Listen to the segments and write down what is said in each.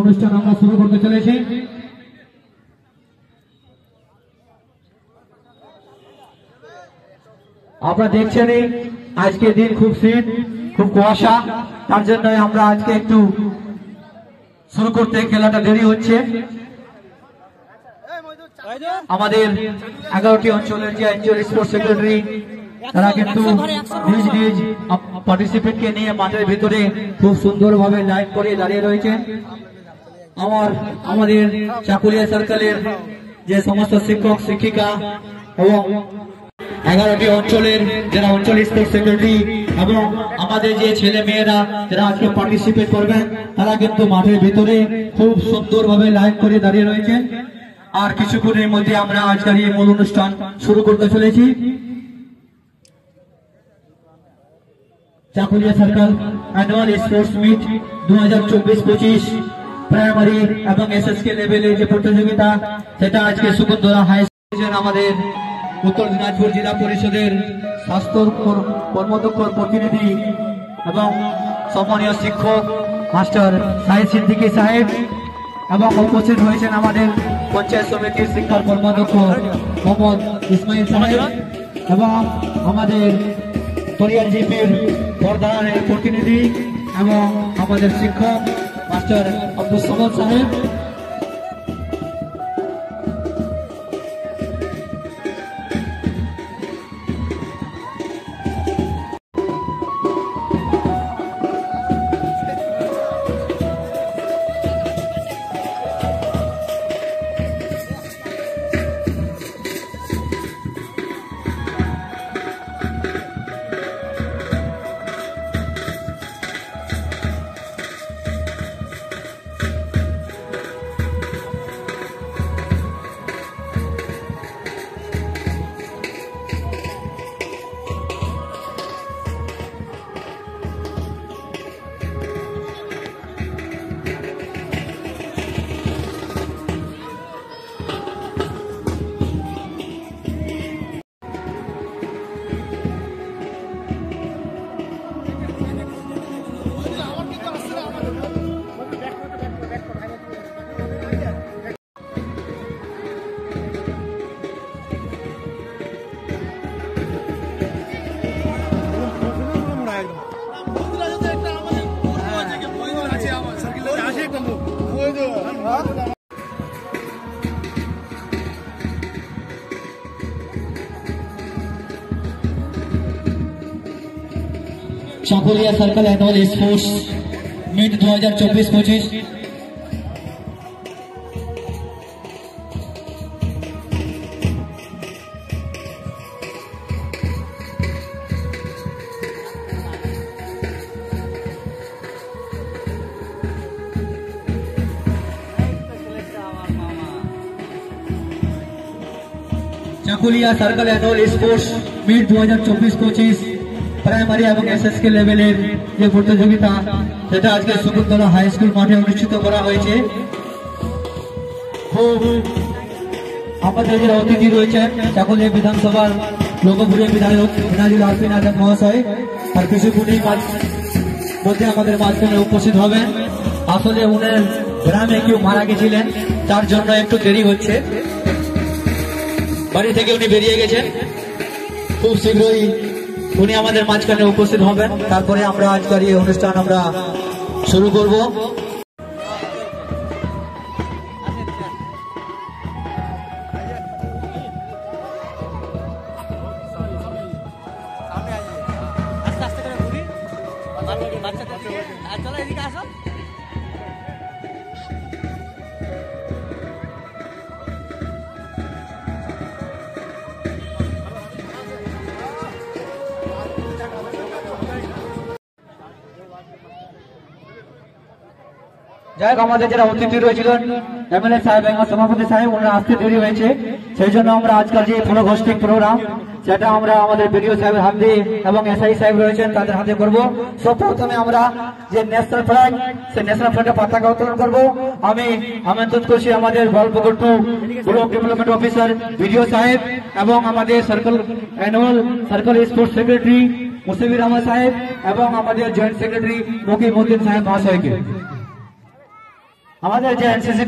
অনুষ্ঠান আমরা শুরু করতে চলেছি। আপনারা দেখছেন আজকে দিন খুব শীত, খুব কুয়াশা, তার জন্য আমরা আজকে একটু শুরু করতে খেলাটা দেরি হচ্ছে। আমাদের 11টি অঞ্চলের যে অঞ্চল স্পোর্টস সেক্রেটারি তারা কিন্তু নিজ নিজ পার্টিসিপেন্টকে নিয়ে মাঠের ভিতরে খুব সুন্দরভাবে লাইন করে দাঁড়িয়ে রয়েছেন। আমাদের চাকুলিয়া সার্কেলের যে সমস্ত শিক্ষক শিক্ষিকা এবং 11টি অঞ্চলের যারা অঞ্চল স্পোর্টস সেক্রেটারি এবং আমাদের যে ছেলে মেয়েরা যারা আজকে পার্টিসিপেট করবেন তারা কিন্তু মাঠের ভিতরে খুব সুন্দরভাবে লাইন করে দাঁড়িয়ে রয়েছেন। আর কিছুক্ষণের মধ্যে আমরা আজকের এই মূল অনুষ্ঠান শুরু করতে চলেছি। Chakulia circle annual sports meet 2024-25 primary এবং এসএসকে লেভেলের যে প্রতিযোগিতা সেটা আজকে সুকুন্দরা হাই স্কুল আমাদের উত্তর দিনাজপুর জেলা পরিষদের স্বাস্থ্য কর্মদক্ষ প্রতিনিধি এবং সম্মানীয় শিক্ষক মাস্টার সাহিদ সিদ্দিকী সাহেব এবং উপস্থিত হয়েছেন আমাদের পঞ্চায়েত সমিতির শিক্ষার কর্মদক্ষ মোহাম্মদ ইসমাইল সাহেব এবং আমাদের তরিয়ার জিপির বর্ধমানের প্রতিনিধি এবং আমাদের শিক্ষক মাস্টার আব্দুল সামাদ সাহেব। Chakulia circle annual sports meet 2024-25 Chakulia circle annual sports meet 2024-25 primary এবং এসএসকে লেভেলের যে প্রতিযোগিতা সেটা আজকে সুকুন্দরা হাই স্কুল মাঠে অনুষ্ঠিত করা হয়েছে। আমাদের যারা অতিথি রয়েছেন চাকুলিয়া বিধানসভার লোকপ্রিয় বিধায়ক নাজির আলফিন আজাদ মহাশয় আর কিছুক্ষণের মধ্যে আমাদের মাঝখানে উপস্থিত হবেন। আসলে উনার গ্রামে কেউ মারা গেছিলেন, তার জন্য একটু দেরি হচ্ছে। বাড়ি থেকে উনি বেরিয়ে গেছেন, খুব শীঘ্রই উনি আমাদের মাঝখানে উপস্থিত হবেন। তারপরে আমরা আজকের এই অনুষ্ঠান আমরা শুরু করব। যাই হোক, আমাদের যারা অতিথি রয়েছিলেন এমএলএ সাহেব এবং সভাপতি সাহেব ওনারা আসতে দেরি হয়েছে, সেই জন্য আমরা আজকাল যে ফলগোষ্ঠী প্রোগ্রাম সেটা আমরা আমাদের বিডিও সাহেবের হাত দিয়ে এবং এসআই সাহেব রয়েছেন তাদের হাতে করবো। সর্বপ্রথমে আমরা যে ন্যাশনাল ফ্ল্যাগ সেই ন্যাশনাল ফ্ল্যাগের পতাকা উত্তোলন করবো। আমি আমন্ত্রণ করছি আমাদের Galpagarh block development officer BDO সাহেব এবং আমাদের circle annual circle sports secretary Musibur Rahman সাহেব এবং আমাদের জয়েন্ট সেক্রেটারি মকিমউদ্দিন সাহেব মহাশয়কে। আমাদের যে এনসিসি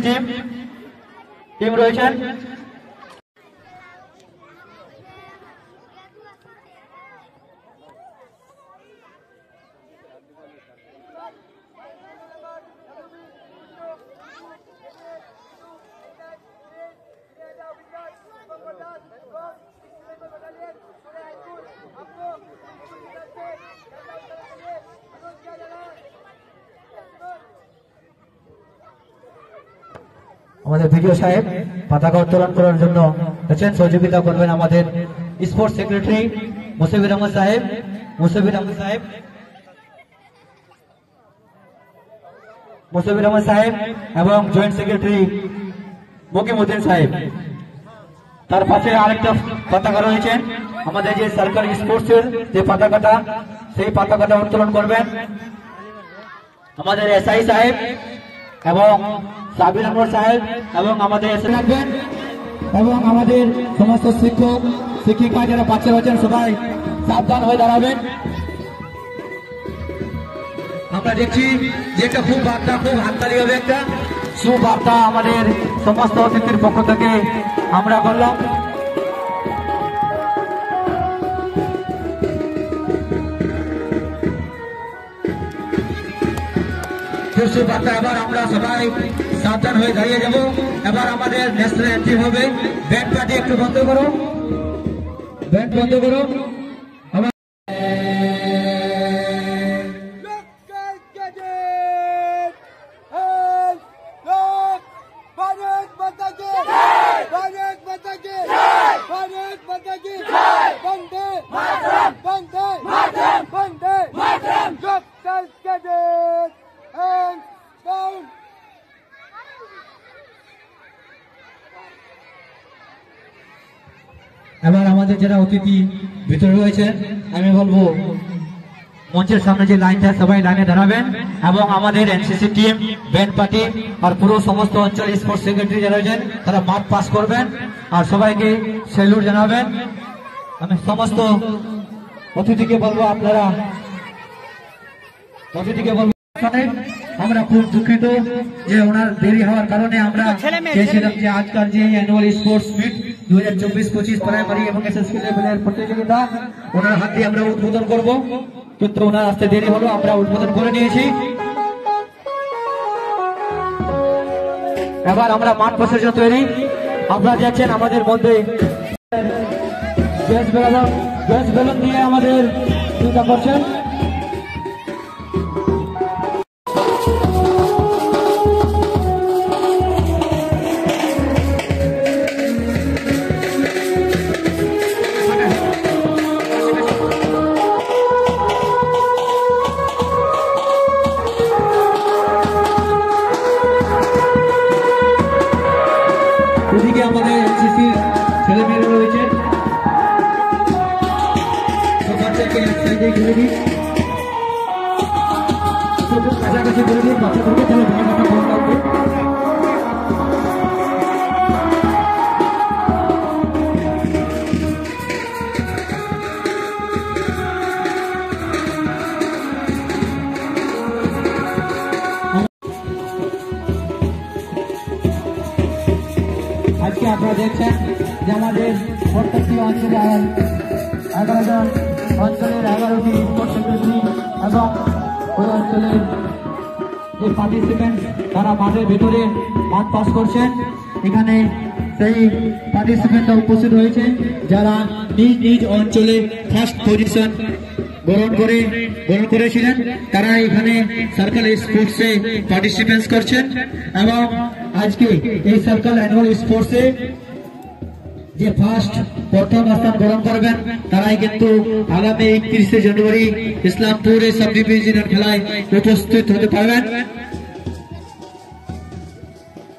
টিম রয়েছেন আমাদের ভিডিও সাহেব পতাকা উত্তোলন করার জন্য আছেন, সহযোগিতা করবেন আমাদের স্পোর্টস সেক্রেটারি মুসাফির আহমদ সাহেব এবং জয়েন্ট সেক্রেটারি মকিমউদ্দিন সাহেব। তার পাশে আরেকটা পতাকা রয়েছেন, আমাদের যে সরকারি স্পোর্টসের যে পতাকাটা, সেই পতাকাটা উত্তোলন করবেন আমাদের এসআই সাহেব এবং সাবির আহমদ সাহেব এবং আমাদের রাখবেন এবং আমাদের সমস্ত শিক্ষক শিক্ষিকা যারা বাচ্চা রয়েছেন সবাই সাবধান হয়ে দাঁড়াবেন। আমরা দেখছি যে একটা খুব হাততালি হবে, একটা সুবার্তা আমাদের সমস্ত অতিথির পক্ষ থেকে আমরা করলাম। সুবার্তা এবার আমরা সবাই সাবধান হয়ে দাঁড়িয়ে যাব। এবার আমাদের ন্যাশনাল অ্যান্থেম হবে। ব্যান্ড পার্টি একটু বন্ধ করো, ব্যান্ড বন্ধ করো। এবার আমাদের যারা অতিথি ভিতরে রয়েছেন আমি বলবো মঞ্চের সামনে যে লাইনটা সবাই লাইনে দাঁড়াবেন এবং আমাদের এনসিসি টিম, ব্যান্ড পার্টি আর পুরো সমস্ত অঞ্চল স্পোর্টস সেক্রেটারি যারা রয়েছেন তারা মাঠ পাস করবেন আর সবাইকে স্যালুট জানাবেন। আমি সমস্ত অতিথিকে বলবো আমরা খুব দুঃখিত যে ওনার দেরি হওয়ার কারণে আমরা চেয়েছিলাম যে আজকাল যে অ্যানুয়াল স্পোর্টস মিট 2024-25 প্রাইমারি এবং এসএসকে লেভেলের প্রতিযোগিতা ওনার হাত দিয়ে আমরা উদ্বোধন করব, কিন্তু ওনার আসতে দেরি হলো, আমরা উদ্বোধন করে নিয়েছি। এবার আমরা মাঠ পাশের জন্য তৈরি। আপনারা দেখছেন আমাদের মধ্যে গ্যাস বেলুন দিয়ে আমাদের চিন্তা করছেন। এদিকে আমাদের এনসিসি ছেলেমেয়েরা রয়েছে, কাছাকাছি করে দিন বাচ্চাদেরকে, তাহলে ভিডিওটা ভালো লাগবে। আজকে আপনারা দেখছেন যে আমাদের প্রত্যেকটি অঞ্চলে 11 জন অঞ্চলের 11টি স্পোর্টস সেক্রেটারি এবং ওই অঞ্চলের যে পার্টিসিপেন্ট তারা মাঠের ভেতরে মাঠ পাস করছেন। এখানে সেই পার্টিসিপেন্টরা উপস্থিত হয়েছে যারা নিজ নিজ অঞ্চলে ফার্স্ট পজিশন গ্রহণ করেছিলেন, তারা এখানে সার্কেল স্পোর্টসে পার্টিসিপেন্ট করছেন এবং আজকে এই সার্কেল অ্যানুয়াল স্পোর্টসে যে প্রথম স্থান গ্রহণ করবেন তারাই কিন্তু আগামী 31শে জানুয়ারি ইসলামপুরে সাব ডিভিশনাল খেলায় উপস্থিত হতে পারবেন।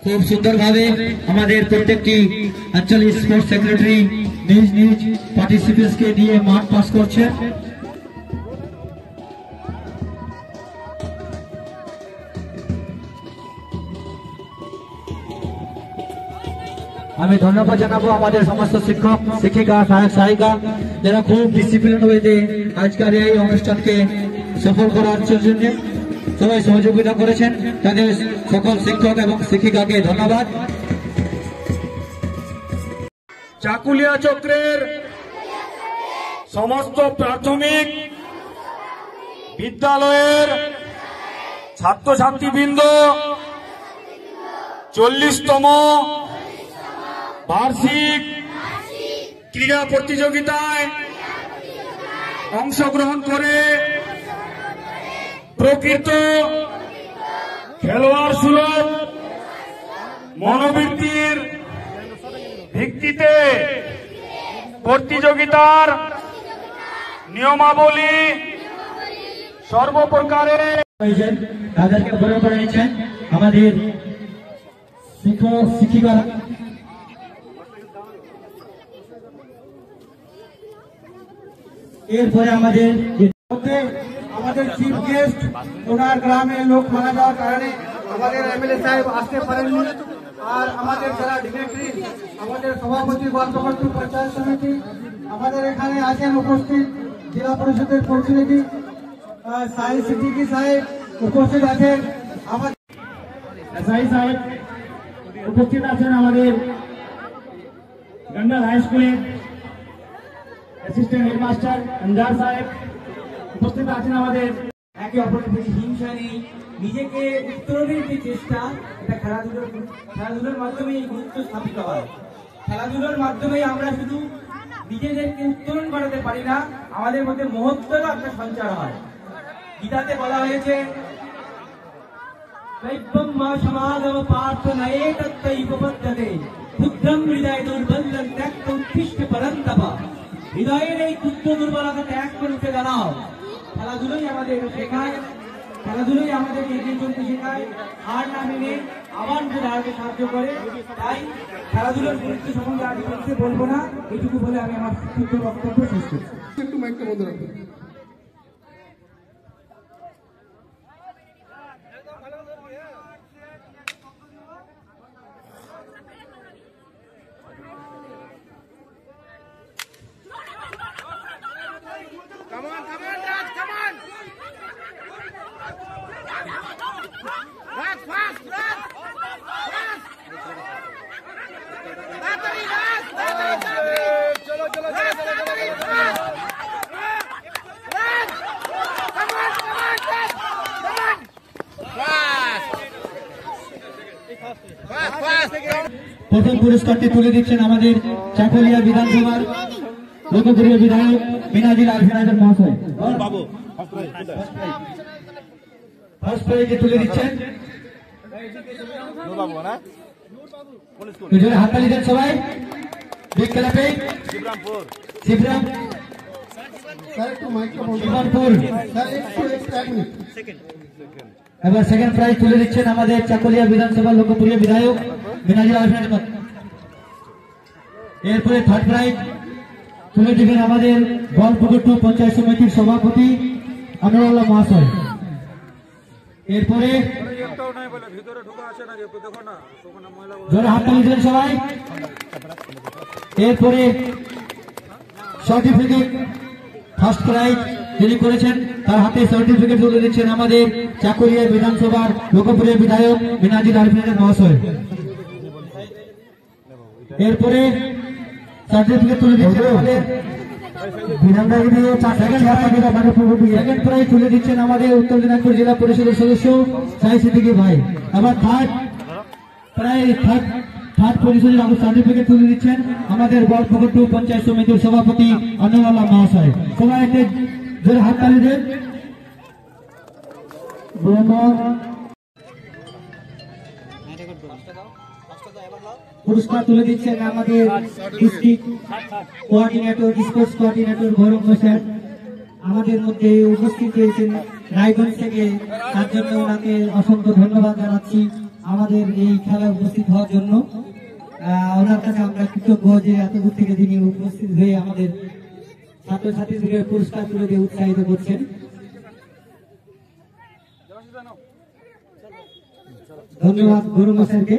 খুব সুন্দরভাবে আমাদের প্রত্যেকটি অঞ্চল স্পোর্টস সেক্রেটারি নিজ নিজ পার্টিসিপেন্টসকে নিয়ে মাঠ পাস করছে। আমি ধন্যবাদ জানাবো আমাদের সমস্ত শিক্ষক শিক্ষিকা সহায়ক সহায়িকা যারা খুব ডিসিপ্লিন ওয়েতে আজকের এই অনুষ্ঠানকে সফল করার জন্য সবাই সহযোগিতা করেছেন, তাদের সকল শিক্ষক এবং শিক্ষিকাকে ধন্যবাদ। চাকুলিয়া চক্রের সমস্ত প্রাথমিক বিদ্যালয়ের ছাত্রছাত্রীবৃন্দ 40তম বার্ষিক ক্রীড়া প্রতিযোগিতায় অংশগ্রহণ করে প্রকৃত খেলোয়াড় সুলভ মনোবৃত্তির ভিত্তিতে প্রতিযোগিতার নিয়মাবলী সর্বপ্রকারে তাদেরকে বরণ করে নিচ্ছেন আমাদের শিক্ষক শিক্ষিকারা। এরপরে আমাদের চিফ গেস্ট ওনার গ্রামে লোক মারা যাওয়ার কারণে আমাদের এমএলএ সাহেব আসতে পারেননি। আর আমাদের যারা ডিরেক্টরি, আমাদের সভাপতি বর্তমান পঞ্চায়েত সমিতি, আমাদের এখানে আছেন উপস্থিত জেলা পরিষদের প্রতিনিধি সাহিদ সিদ্দিকী সাহেব উপস্থিত আছেন, আমাদের এসআই সাহেব উপস্থিত আছেন, আমাদের গন্ডাল হাই স্কুলের অ্যাসিস্ট্যান্ট হেডমাস্টার আনজার সাহেব উপস্থিত আছেন। আমাদের একে অপরের প্রতি হিংসা নেই, নিজেকে উত্তরণের যে চেষ্টা, এটা খেলাধুলার মাধ্যমে এই গুরুত্ব স্থাপিত হয়। খেলাধুলার মাধ্যমে আমরা শুধু নিজেদেরকে উত্তরণ বাড়াতে পারি না, আমাদের মধ্যে মহত্বেরও একটা সঞ্চার হয়। গীতাতে বলা হয়েছে সমাগম পার্থ নয়ে তত্ত্বৈবপদ্যতে ক্ষুদ্রম হৃদয় দুর্বলং ত্যক্ত উৎকৃষ্ট পরন্তপ। হৃদয়ের এই ক্ষুদ্র দুর্বলতা ত্যাগ করে উঠে দাঁড়াও। খেলাধুলোই আমাদের শেখায়, খেলাধুলোই আমাদের এগিয়ে চলতে শেখায়, হার না মেনে আবার উঠে দাঁড়াতে সাহায্য করে। তাই খেলাধুলার গুরুত্ব সম্বন্ধে আজ বলতে বলবো না, এইটুকু বলে আমি আমার ক্ষুদ্র বক্তব্য শেষ করছি। একটু মাইকটা বন্ধ রাখবেন। প্রথম পুরস্কারটি তুলে দিচ্ছেন আমাদের চাকুলিয়া বিধানসভার লোকপ্রিয় বিধায়ক মিনাজি লাল ফিনাজের মহাশয়। ফার্স্ট প্রাইজে তুলে দিচ্ছেন, হাততালি দেন সবাই। শিবরাম শিবরামপুর। এবার সেকেন্ড প্রাইজ তুলে দিচ্ছেন আমাদের চাকুলিয়া বিধানসভার লোকপ্রিয় বিধায়ক মিনাজি লাল ফিনাজ। এরপরে থার্ড প্রাইজ তুলে দিবেন আমাদের বলপুকুর 2 পঞ্চায়েত সমিতির সভাপতি আনোয়ারুল্লাহ মহাশয়। এরপরে জোরে হাততালি দিলেন সবাই। এরপরে সার্টিফিকেট ফার্স্ট প্রাইজ যিনি করেছেন তার হাতে সার্টিফিকেট তুলে দিচ্ছেন আমাদের চাকুলিয়া বিধানসভার লোকপ্রিয় বিধায়ক মিনাজি লাল ফিনাজ মহাশয়। এরপরে সার্টিফিকেট তুলে দিচ্ছেন আমাদের সেকেন্ড প্রাইজ তুলে দিচ্ছেন আমাদের উত্তর দিনাজপুর জেলা পরিষদের সদস্য সাহিদ সিদ্দিকী ভাই। আবার থার্ড পরিষদের সার্টিফিকেট তুলে দিচ্ছেন আমাদের বলপুকুর 2 পঞ্চায়েত সমিতির সভাপতি আনোয়ারুল্লাহ মহাশয়। সবাই একটা জোরে হাততালি দেন। পুরস্কার তুলে দিচ্ছেন আমাদের ডিস্ট্রিক্ট কোঅর্ডিনেটর, স্পোর্টস কোঅর্ডিনেটর গৌরব স্যার আমাদের মধ্যে উপস্থিত হয়েছেন রায়গঞ্জ থেকে, তার জন্য ওনাকে অসংখ্য ধন্যবাদ জানাচ্ছি আমাদের এই খেলায় উপস্থিত হওয়ার জন্য। ওনার কাছে আমরা কৃতজ্ঞ যে এত দূর থেকে তিনি উপস্থিত হয়ে আমাদের ছাত্রছাত্রীদের পুরস্কার তুলে দিয়ে উৎসাহিত করছেন। ধন্যবাদ গৌরব স্যারকে।